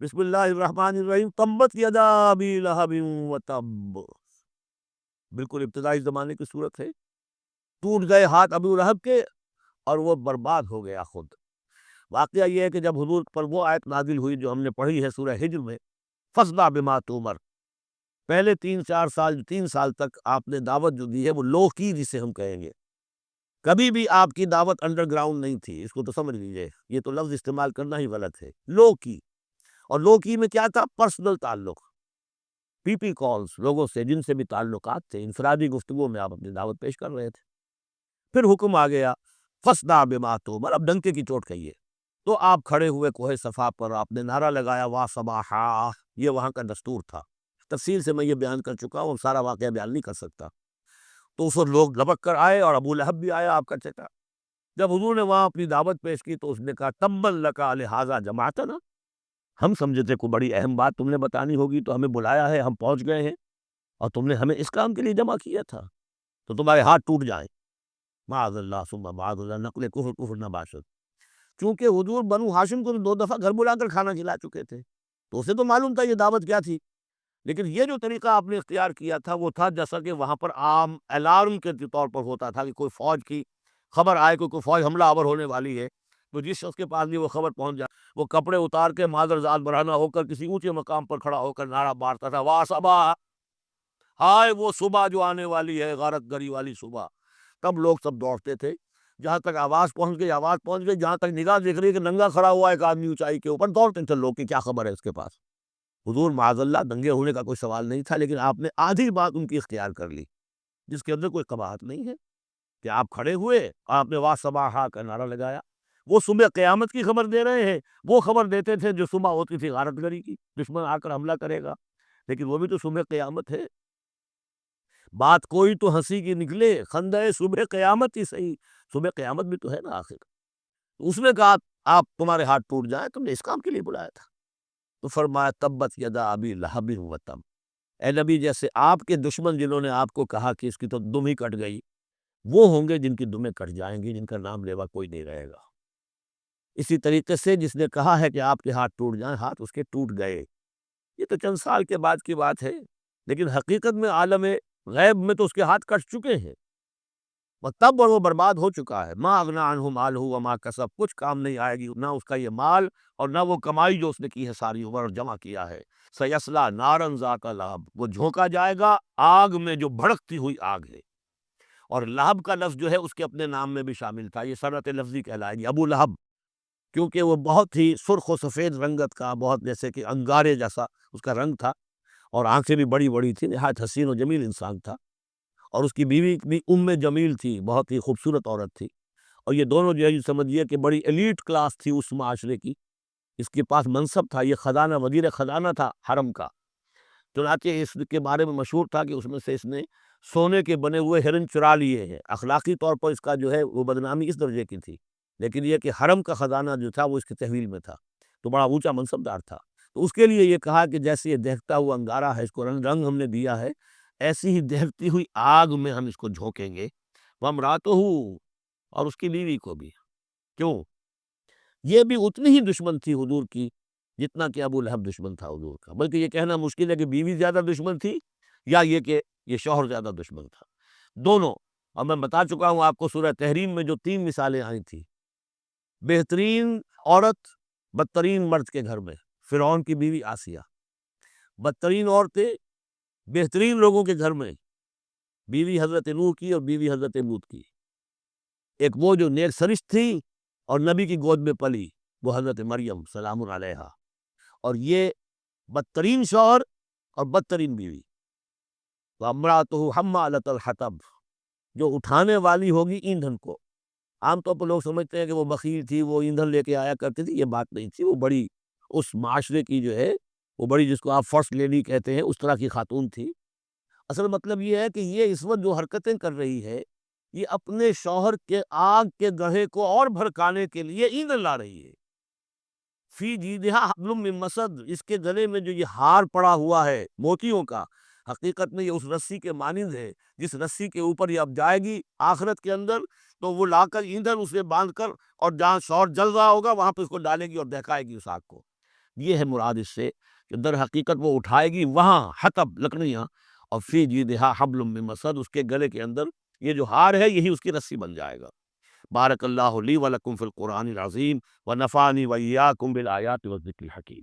بسم اللہ الرحمن الرحیم، تبت یدا ابی لہب وتب، بالکل ابتدائی زمانے کی صورت ہے۔ ٹوٹ گئے ہاتھ ابو لہب کے اور وہ برباد ہو گیا خود۔ واقعہ یہ ہے کہ جب حضور پر وہ آیت نازل ہوئی جو ہم نے پڑھی ہے سورہ ہجر میں، فاصدع بما تؤمر، پہلے 3 سال تک آپ نے دعوت جو دی ہے وہ لو کی، جسے ہم کہیں گے، کبھی بھی آپ کی دعوت انڈر گراؤنڈ نہیں تھی، اس کو تو سمجھ لیجئے، یہ تو لفظ استعمال کرنا ہی غلط ہے، لو کی۔ اور لو کی میں کیا تھا؟ پرسنل تعلق، پی پی کالز، لوگوں سے جن سے بھی تعلقات تھے، انفرادی گفتگو میں آپ اپنی دعوت پیش کر رہے تھے۔ پھر حکم آ گیا فاصدع بما تؤمر، اب ڈنکے کی چوٹ کہیے۔ تو آپ کھڑے ہوئے کوہ صفا پر، آپ نے نعرہ لگایا وا صباحا، یہ وہاں کا دستور تھا۔ تفصیل سے میں یہ بیان کر چکا ہوں، سارا واقعہ بیان نہیں کر سکتا۔ تو اس وقت لوگ لبک کر آئے اور ابو لہب بھی آیا، آپ کا چچا۔ جب حضور نے وہاں اپنی دعوت پیش کی تو اس نے کہا تبا لک لہذا جمعتنا، ہم سمجھے تھے کوئی بڑی اہم بات تم نے بتانی ہوگی تو ہمیں بلایا ہے، ہم پہنچ گئے ہیں، اور تم نے ہمیں اس کام کے لیے جمع کیا تھا تو تمہارے ہاتھ ٹوٹ جائیں۔ معاذ اللہ ثم معاذ اللہ، نقل کفر کفر نہ باشد۔ چونکہ حضور بنو ہاشم کو 2 دفعہ گھر بلا کر کھانا کھلا چکے تھے، تو اسے تو معلوم تھا یہ دعوت کیا تھی۔ لیکن یہ جو طریقہ آپ نے اختیار کیا تھا وہ تھا جیسا کہ وہاں پر عام الارم کے طور پر ہوتا تھا کہ کوئی فوج کی خبر آئے، کوئی فوج حملہ آور ہونے والی ہے، تو جس شخص کے پاس بھی وہ خبر پہنچ جائے، وہ کپڑے اتار کے مادر ذات برہنہ ہو کر کسی اونچے مقام پر کھڑا ہو کر نعرہ مارتا تھا وا صبا، ہائے وہ صبح جو آنے والی ہے، غارت گری والی صبح۔ تب لوگ سب دوڑتے تھے، جہاں تک آواز پہنچ گئی، جہاں تک نگاہ دیکھ رہی ہے کہ ننگا کھڑا ہوا ایک آدمی اونچائی کے اوپر، دوڑتے تھے لوگ کہ کیا خبر ہے اس کے پاس۔ حضور معاذ اللہ دنگے ہونے کا کوئی سوال نہیں تھا، لیکن آپ نے آدھی بات ان کی اختیار کر لی جس کے اندر کوئی قباحت نہیں ہے، کہ آپ کھڑے ہوئے، آپ نے وا صباحا کا نعرہ لگایا۔ وہ صبح قیامت کی خبر دے رہے ہیں، وہ خبر دیتے تھے جو صبح ہوتی تھی غارت گری کی، دشمن آ کر حملہ کرے گا، لیکن وہ بھی تو صبح قیامت ہے۔ بات کوئی تو ہنسی کی نکلے، خندہ صبح قیامت ہی صحیح، صبح قیامت بھی تو ہے نا آخر۔ اس نے کہا آپ تمہارے ہاتھ ٹوٹ جائیں، تم نے اس کام کے لیے بلایا تھا۔ تو فرمایا تبت یدا ابی لہب وتب، اے نبی جیسے آپ کے دشمن جنہوں نے آپ کو کہا کہ اس کی تو دم ہی کٹ گئی، وہ ہوں گے جن کی دمیں کٹ جائیں گی، جن کا نام لیوا کوئی نہیں رہے گا۔ اسی طریقے سے جس نے کہا ہے کہ آپ کے ہاتھ ٹوٹ جائیں، ہاتھ اس کے ٹوٹ گئے۔ یہ تو چند سال کے بعد کی بات ہے، لیکن حقیقت میں عالم غیب میں تو اس کے ہاتھ کٹ چکے ہیں، وہ تب اور وہ برباد ہو چکا ہے۔ ما اغنی عنہ مالہ وما کسب، کچھ کام نہیں آئے گی نہ اس کا یہ مال اور نہ وہ کمائی جو اس نے کی ہے ساری عمر اور جمع کیا ہے۔ سیصلی نارا ذات لہب، وہ جھونکا جائے گا آگ میں جو بھڑکتی ہوئی آگ ہے۔ اور لہب کا لفظ جو ہے اس کے اپنے نام میں بھی شامل تھا، یہ صنعت لفظی کہلائے گی، ابو لہب، کیونکہ وہ بہت ہی سرخ و سفید رنگت کا، بہت جیسے کہ انگارے جیسا اس کا رنگ تھا، اور آنکھیں بھی بڑی بڑی تھی، نہایت حسین و جمیل انسان تھا۔ اور اس کی بیوی بھی جمیل تھی، بہت ہی خوبصورت عورت تھی، اور یہ دونوں جو ہے یہ سمجھیے کہ بڑی ایلیٹ کلاس تھی اس معاشرے کی، اس کے پاس منصب تھا، یہ خزانہ، وزیر خزانہ تھا حرم کا۔ چنانچہ اس کے بارے میں مشہور تھا کہ اس میں سے اس نے سونے کے بنے ہوئے ہرن چرا لیے ہیں، اخلاقی طور پر اس کا جو ہے وہ بدنامی اس درجے کی تھی، لیکن یہ کہ حرم کا خزانہ جو تھا وہ اس کے تحویل میں تھا، تو بڑا اونچا منصب دار تھا۔ تو اس کے لیے یہ کہا کہ جیسے یہ دہتا ہوا انگارہ ہے، اس کو رنگ ہم نے دیا ہے، ایسی ہی دہتی ہوئی آگ میں ہم اس کو جھونکیں گے، وامرأتہ، اور اس کی بیوی کو بھی۔ کیوں؟ یہ بھی اتنی ہی دشمن تھی حضور کی جتنا کہ ابو لہب دشمن تھا حضور کا، بلکہ یہ کہنا مشکل ہے کہ بیوی زیادہ دشمن تھی یا یہ کہ یہ شوہر زیادہ دشمن تھا، دونوں۔ اور میں بتا چکا ہوں آپ کو سورہ تحریم میں جو 3 مثالیں آئی تھی، بہترین عورت بدترین مرد کے گھر میں، فرعون کی بیوی آسیہ، بدترین عورتیں بہترین لوگوں کے گھر میں، بیوی حضرت نوح کی اور بیوی حضرت لوط کی، ایک وہ جو نیک سرشت تھی اور نبی کی گود میں پلی، وہ حضرت مریم سلام علیہا، اور یہ بدترین شوہر اور بدترین بیوی، وامرأتہ حمالۃ الحطب، جو اٹھانے والی ہوگی ایندھن کو۔ عام طور پر لوگ سمجھتے ہیں کہ وہ بخیل تھی، وہ ایندھن لے کے آیا کرتی تھی، یہ بات نہیں تھی، وہ بڑی اس معاشرے کی جو ہے وہ بڑی، جس کو آپ فرسٹ لیڈی کہتے ہیں، اس طرح کی خاتون تھی۔ اصل مطلب یہ ہے کہ یہ اس وقت جو حرکتیں کر رہی ہے، یہ اپنے شوہر کے آگ کے گڑھے کو اور بھڑکانے کے لیے ایندھن لا رہی ہے۔ فی جیدہا حبل من مسد، اس کے گلے میں جو یہ ہار پڑا ہوا ہے موتیوں کا، حقیقت میں یہ اس رسی کے مانند ہے جس رسی کے اوپر یہ اب جائے گی آخرت کے اندر، تو وہ لا کر ایندھن اسے باندھ کر، اور جہاں شوہر جل رہا ہوگا وہاں پہ اس کو ڈالے گی اور دہکائے گی اس آگ کو۔ یہ ہے مراد اس سے کہ در حقیقت وہ اٹھائے گی وہاں حطب لکڑیاں، اور فی جیدہا حبل من مسد، اس کے گلے کے اندر یہ جو ہار ہے یہی اس کی رسی بن جائے گا۔ بارک اللہ لی ولکم فی القرآن العظیم ونفعنی وإیاکم بالآیات والذکر الحکیم۔